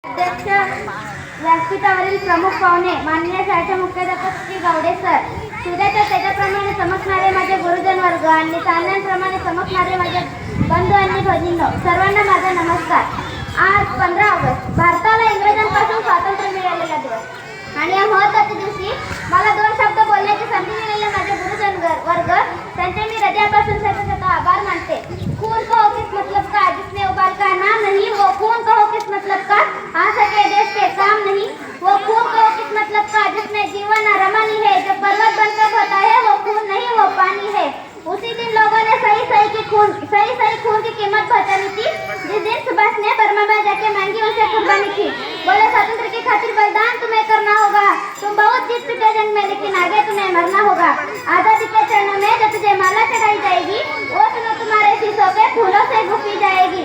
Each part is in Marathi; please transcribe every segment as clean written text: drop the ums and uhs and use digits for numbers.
अध्यक्ष व्यासपीठावरील प्रमुख पाहुणे माननीय शाळेचे मुख्याध्यापक श्री गावडे सर, सूर्याच्या तेजाप्रमाणे चमकणारे माझे गुरुजन वर्ग आणि चांदण्याप्रमाणे चमकणारे माझे बंधू आणि भगिनींनो, सर्वांना माझा नमस्कार. आज 15 ऑगस्ट भारताला इंग्रजांपासून स्वातंत्र्य मिळालेला दिवस आणि या महत्त्वाच्या दिवशी मला 2 शब्द बोलण्याची संधी मिळालेले माझे गुरुजन वर्ग त्यांचे मी हृदयापासून शत आभार मानते. खून कहो किस मतलब का जिसने उबाल का नाम नहीं, वो खून कहो किस मतलब का आ सके देश के काम नहीं, वो खून कहो किस मतलब का जिसने जीवन रमनी है, जो पर्वत बनकर होता है वो खून नहीं वो पानी है. उसी दिन लोगों ने सही खून की कीमत पहचानी थी जिस दिन सुभाष ने बर्मा में जाके मांगी उनसे कुर्बानी की. बोले स्वतंत्र की खातिर बलिदान तुम्हें करना होगा, तुम बहुत जीत चुके जंग में लेकिन आगे तुम्हें मरना होगा. आजादी के चरणों में जब तुझे माला चढ़ाई जाएगी वो सुनो तुम्हारे शीशों पे फूलों से गुफी जाएगी.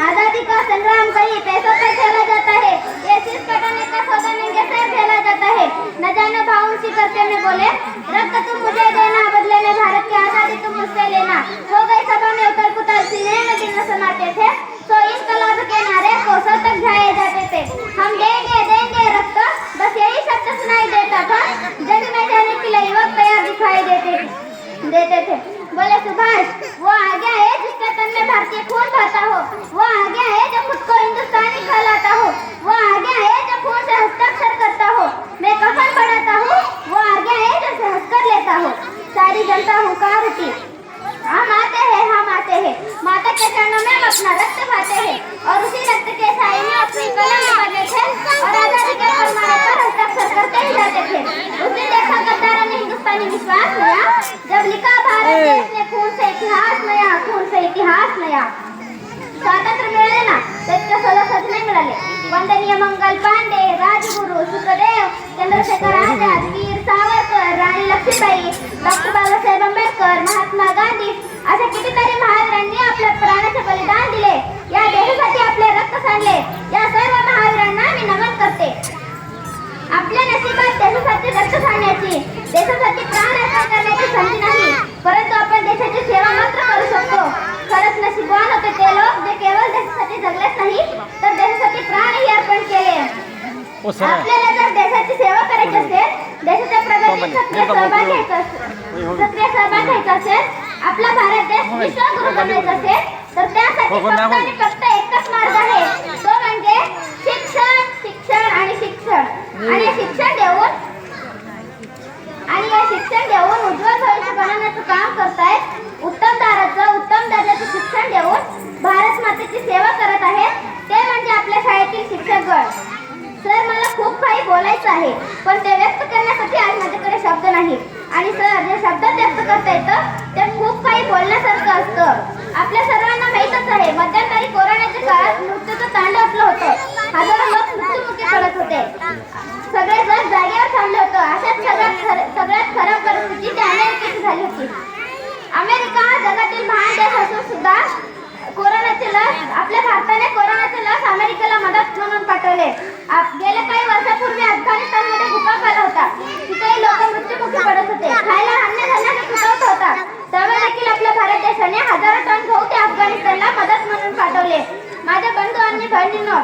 आजादी का संग्राम कहीं पैसों पर खेला जाता है, ये शीश कटाने का सौदा महंगे से खेला जाता है. न जानो भाव ऊंची करके में बोले रक्त तुम मुझे देना, बदले में भारत की आजादी तुम मुझसे लेना. हो गई सभा में उतर पुतर सीने में दिल न समाते थे, तो इनकलाब के नारे कोसों तक जाए जाते थे. हम देंगे रक्त, बस यही शब्द सुनाई देता था. जंग में जाने के लिए युवक तैयार दिखाई देते थे. बोले सुभाष वो आ गया है जिसके तन में भारतीय खून बहता हो, वो आ गया है जो खुद को हिंदुस्तानी कहलाता हो, वो आ गया है जो खून से हस्ताक्षर करता हो, मैं कफन बढ़ाता हूँ, वो आ गया है जो से हंसकर लेता हो. सारी जनता हुंकार उठी, हम आते हैं, माता के चरणों में हम अपना रक्त बहाते हैं. और उसी रक्त के साए में अपनी कलम लगाते थे और आजादी के फरमाने पर हस्ताक्षर करते ही जाते थे. उसने देखा गद्दारों ने हिंदुस्तानी विश्वास लिया, जब लिखा भारत देश ने खून से इतिहास नया. स्वातंत्र्य मिळाले ना, त्याच्या सलसच नाही मिळाले. वंदनीय मंगल पांडे, राजगुरू, सुखदेव, चंद्रशेखर आझाद, वीर सावरकर, राणी लक्ष्मीबाई, डॉक्टर बाबासाहेब आंबेडकर, महात्मा गांधी अशा कितीतरी महावीरांनी आपल्या प्राणाचे बलिदान दिले. या देशासाठी आपले रक्त सांडले. या सर्व महावीरांना मी नमन करते. आपल्या नशिबात देशासाठी रक्त सांडण्याची, देशासाठी प्राण अर्पण करण्याची संधी नाही, परंतु आपण देशाची सेवा मात्र करू शकतो. खरंच नशीबवान होते ते लोक जे केवळ देशासाठी जगलेच नाही तर देशासाठी प्राणही अर्पण केले. आपल्याला जर देशाची सेवा करायची असेल, देशाच्या प्रगतीत सक्रिय सहभाग घ्यायचा असेल, आपला भारत देश विश्वगुरू बनायचा असेल, तर त्यासाठी फक्त आणि फक्त एकच मार्ग आहे, तो म्हणजे शिक्षण आणि शिक्षण. आणि हे शिक्षण देऊन उज्ज्वल भविष्य बनवण्याचं काम करतायत. उत्तम दर्जाचं शिक्षण देऊन भारत मातेची सेवा करत आहेत ते म्हणजे आपल्या शाळेतील शिक्षकगण. सर, मला खूप काही बोलायचं आहे, पण ते व्यक्त करण्यासाठी आज माझ्याकडे शब्द नाही. आणि सर, जे शब्दात व्यक्त करता येतं ते खूप काही बोलण्यासारखं असतं. आपल्या सर्वांना माहीतच आहे, मध्यंतरी कोरोनाच्या काळात मृत्यूचं तांडव आपलं होतं. हजारो लोक मृत्युमुखी पडत होते, सगळे जग जागेवर थांबले होतं. अशाच सगळ्यात खराब परिस्थिती त्या अमेरिकेची झाली होती. अमेरिका जगातील महान देश असून सुद्धा कोरोनाची लस, आपल्या भारताने कोरोनाची लस अमेरिकेला मदत म्हणून पाठवले. गेल्या काही वर्षापूर्वी अफगाणिस्तानमध्ये भूकंप आला होता. तिथेही लोक मृत्युमुखी पडत होते. खायला धान्य तुटवत होता. तेव्हा देखील आपल्या भारत देशाने हजारो टन गहू त्या अफगाणिस्तानला मदत म्हणून पाठवले. माझ्या बंधू आणि बहिणींनो,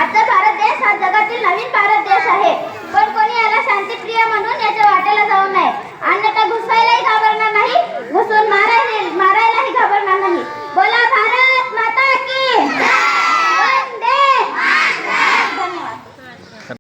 आजचा भारत देश हा जगातील नवीन भारत देश आहे. पण कोणी याला शांतिप्रिय म्हणून याच्या वाटेला जाऊ नये. अन्यथा घुसायलाही घाबरणार नाही, घुसून मारायलाही घाबरणार नाही. बोला भारत माता की